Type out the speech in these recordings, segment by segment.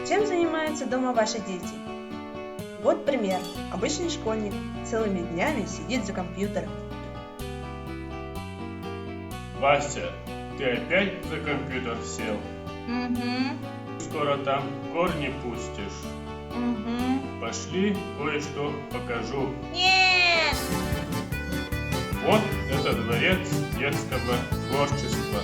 Чем занимаются дома ваши дети? Вот пример. Обычный школьник целыми днями сидит за компьютером. Вася, ты опять за компьютер сел? Скоро там корни пустишь. Пошли, кое-что покажу. Нет! Вот это дворец детского творчества.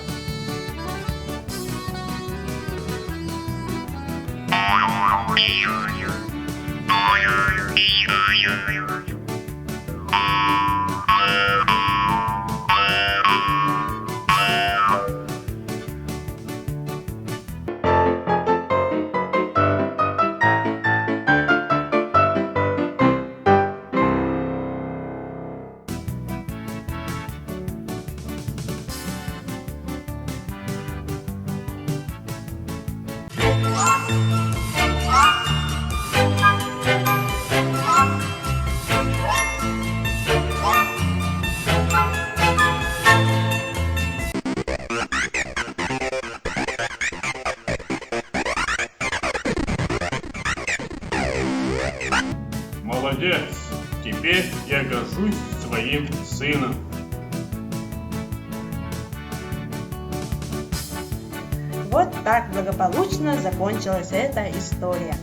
Молодец! Теперь я горжусь своим сыном. Вот так благополучно закончилась эта история.